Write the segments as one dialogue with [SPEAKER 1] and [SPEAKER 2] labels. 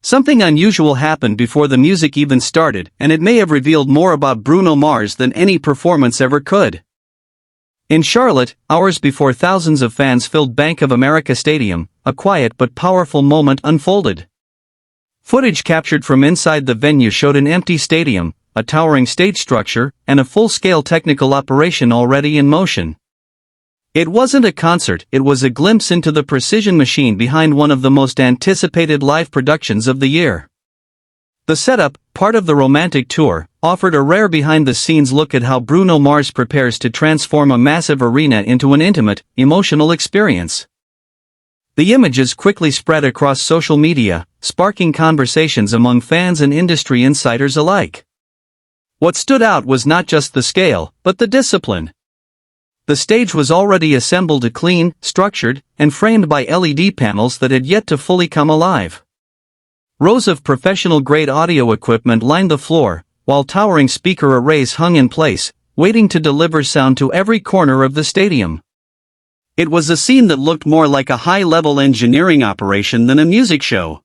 [SPEAKER 1] Something unusual happened before the music even started, and it may have revealed more about Bruno Mars than any performance ever could. In Charlotte, hours before thousands of fans filled Bank of America Stadium, a quiet but powerful moment unfolded. Footage captured from inside the venue showed an empty stadium, a towering stage structure, and a full-scale technical operation already in motion. It wasn't a concert, it was a glimpse into the precision machine behind one of the most anticipated live productions of the year. The setup, part of the romantic tour, offered a rare behind-the-scenes look at how Bruno Mars prepares to transform a massive arena into an intimate, emotional experience. The images quickly spread across social media, sparking conversations among fans and industry insiders alike. What stood out was not just the scale, but the discipline. The stage was already assembled clean, structured, and framed by LED panels that had yet to fully come alive. Rows of professional-grade audio equipment lined the floor, while towering speaker arrays hung in place, waiting to deliver sound to every corner of the stadium. It was a scene that looked more like a high-level engineering operation than a music show.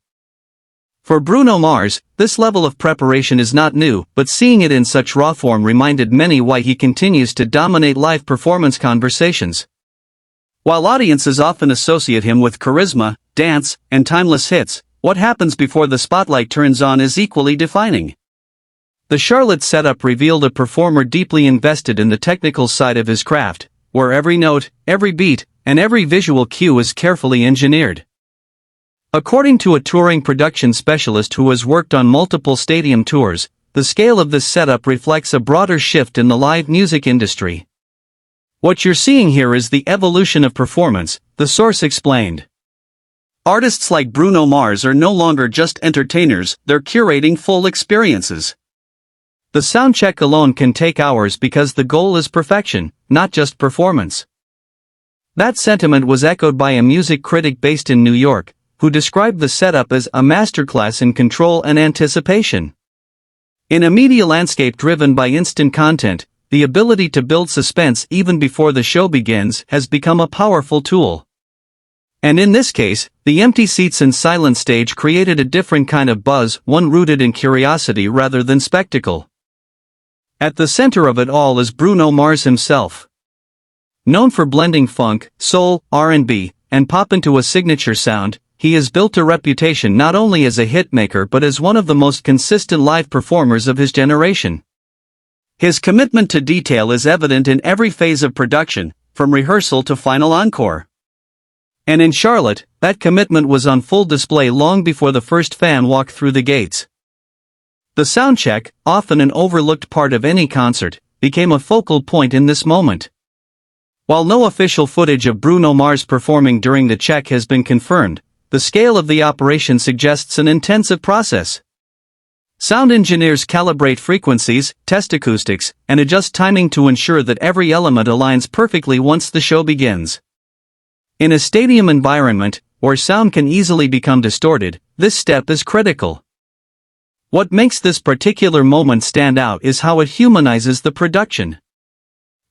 [SPEAKER 1] For Bruno Mars, this level of preparation is not new, but seeing it in such raw form reminded many why he continues to dominate live performance conversations. While audiences often associate him with charisma, dance, and timeless hits, what happens before the spotlight turns on is equally defining. The Charlotte setup revealed a performer deeply invested in the technical side of his craft, where every note, every beat, and every visual cue is carefully engineered. According to a touring production specialist who has worked on multiple stadium tours, the scale of this setup reflects a broader shift in the live music industry. "What you're seeing here is the evolution of performance," the source explained. "Artists like Bruno Mars are no longer just entertainers, they're curating full experiences. The soundcheck alone can take hours because the goal is perfection, not just performance." That sentiment was echoed by a music critic based in New York, who described the setup as a masterclass in control and anticipation. In a media landscape driven by instant content, the ability to build suspense even before the show begins has become a powerful tool. And in this case, the empty seats and silent stage created a different kind of buzz, one rooted in curiosity rather than spectacle. At the center of it all is Bruno Mars himself. Known for blending funk, soul, R&B, and pop into a signature sound, he has built a reputation not only as a hitmaker but as one of the most consistent live performers of his generation. His commitment to detail is evident in every phase of production, from rehearsal to final encore. And in Charlotte, that commitment was on full display long before the first fan walked through the gates. The soundcheck, often an overlooked part of any concert, became a focal point in this moment. While no official footage of Bruno Mars performing during the check has been confirmed, the scale of the operation suggests an intensive process. Sound engineers calibrate frequencies, test acoustics, and adjust timing to ensure that every element aligns perfectly once the show begins. In a stadium environment, where sound can easily become distorted, this step is critical. What makes this particular moment stand out is how it humanizes the production.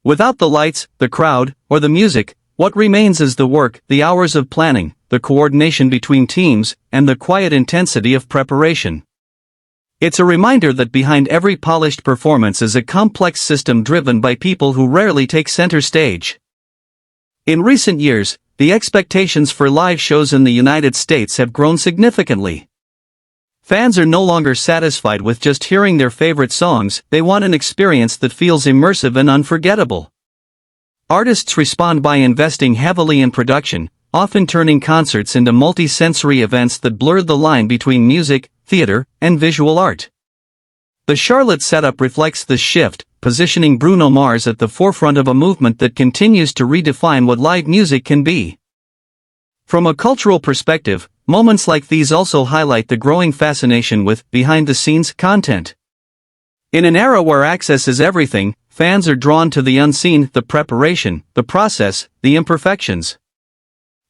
[SPEAKER 1] Without the lights, the crowd, or the music, what remains is the work, the hours of planning, the coordination between teams, and the quiet intensity of preparation. It's a reminder that behind every polished performance is a complex system driven by people who rarely take center stage. In recent years, the expectations for live shows in the United States have grown significantly. Fans are no longer satisfied with just hearing their favorite songs, they want an experience that feels immersive and unforgettable. Artists respond by investing heavily in production, often turning concerts into multi-sensory events that blur the line between music, theater, and visual art. The Charlotte setup reflects this shift, positioning Bruno Mars at the forefront of a movement that continues to redefine what live music can be. From a cultural perspective, moments like these also highlight the growing fascination with behind-the-scenes content. In an era where access is everything, fans are drawn to the unseen, the preparation, the process, the imperfections.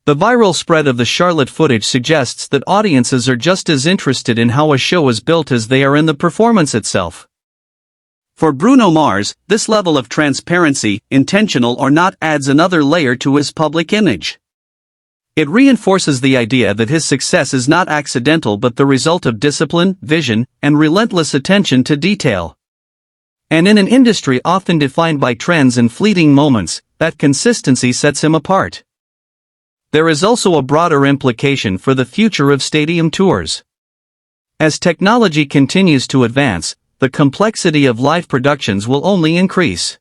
[SPEAKER 1] The viral spread of the Charlotte footage suggests that audiences are just as interested in how a show is built as they are in the performance itself. For Bruno Mars, this level of transparency, intentional or not, adds another layer to his public image. It reinforces the idea that his success is not accidental but the result of discipline, vision, and relentless attention to detail. And in an industry often defined by trends and fleeting moments, that consistency sets him apart. There is also a broader implication for the future of stadium tours. As technology continues to advance, the complexity of live productions will only increase.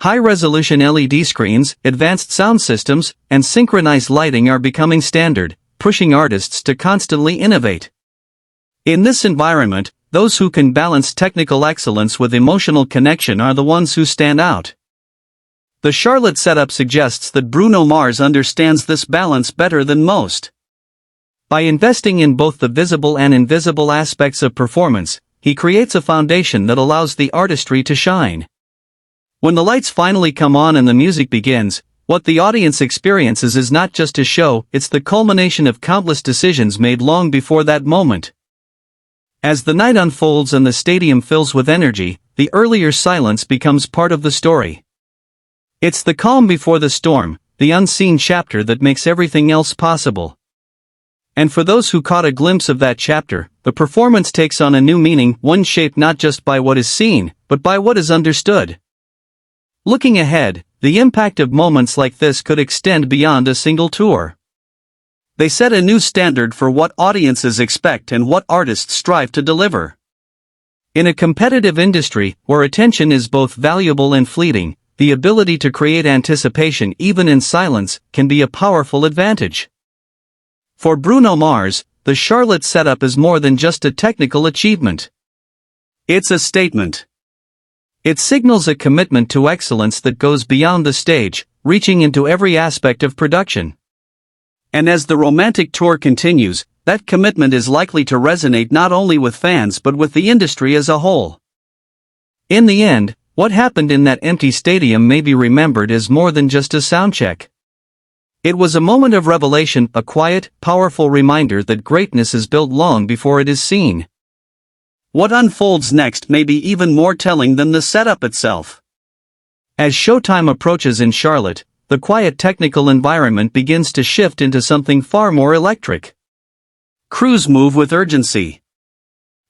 [SPEAKER 1] High-resolution LED screens, advanced sound systems, and synchronized lighting are becoming standard, pushing artists to constantly innovate. In this environment, those who can balance technical excellence with emotional connection are the ones who stand out. The Charlotte setup suggests that Bruno Mars understands this balance better than most. By investing in both the visible and invisible aspects of performance, he creates a foundation that allows the artistry to shine. When the lights finally come on and the music begins, what the audience experiences is not just a show, it's the culmination of countless decisions made long before that moment. As the night unfolds and the stadium fills with energy, the earlier silence becomes part of the story. It's the calm before the storm, the unseen chapter that makes everything else possible. And for those who caught a glimpse of that chapter, the performance takes on a new meaning, one shaped not just by what is seen, but by what is understood. Looking ahead, the impact of moments like this could extend beyond a single tour. They set a new standard for what audiences expect and what artists strive to deliver. In a competitive industry, where attention is both valuable and fleeting, the ability to create anticipation even in silence can be a powerful advantage. For Bruno Mars, the Charlotte setup is more than just a technical achievement. It's a statement. It signals a commitment to excellence that goes beyond the stage, reaching into every aspect of production. And as the romantic tour continues, that commitment is likely to resonate not only with fans but with the industry as a whole. In the end, what happened in that empty stadium may be remembered as more than just a soundcheck. It was a moment of revelation, a quiet, powerful reminder that greatness is built long before it is seen. What unfolds next may be even more telling than the setup itself. As showtime approaches in Charlotte, the quiet technical environment begins to shift into something far more electric. Crews move with urgency.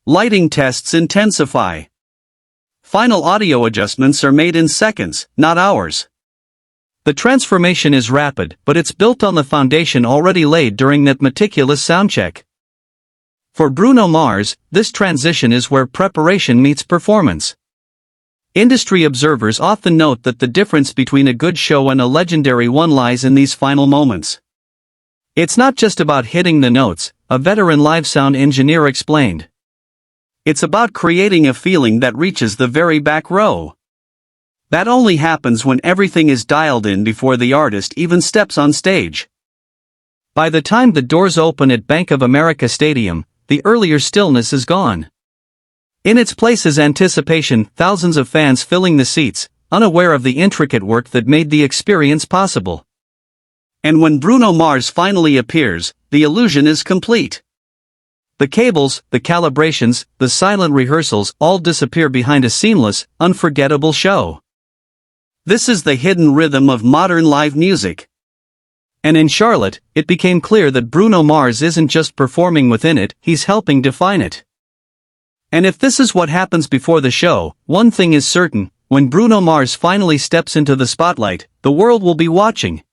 [SPEAKER 1] Lighting tests intensify. Final audio adjustments are made in seconds, not hours. The transformation is rapid, but it's built on the foundation already laid during that meticulous soundcheck. For Bruno Mars, this transition is where preparation meets performance. Industry observers often note that the difference between a good show and a legendary one lies in these final moments. It's not just about hitting the notes, a veteran live sound engineer explained. It's about creating a feeling that reaches the very back row. That only happens when everything is dialed in before the artist even steps on stage. By the time the doors open at Bank of America Stadium, the earlier stillness is gone. In its place is anticipation, thousands of fans filling the seats, unaware of the intricate work that made the experience possible. And when Bruno Mars finally appears, the illusion is complete. The cables, the calibrations, the silent rehearsals all disappear behind a seamless, unforgettable show. This is the hidden rhythm of modern live music. And in Charlotte, it became clear that Bruno Mars isn't just performing within it, he's helping define it. And if this is what happens before the show, one thing is certain: when Bruno Mars finally steps into the spotlight, the world will be watching.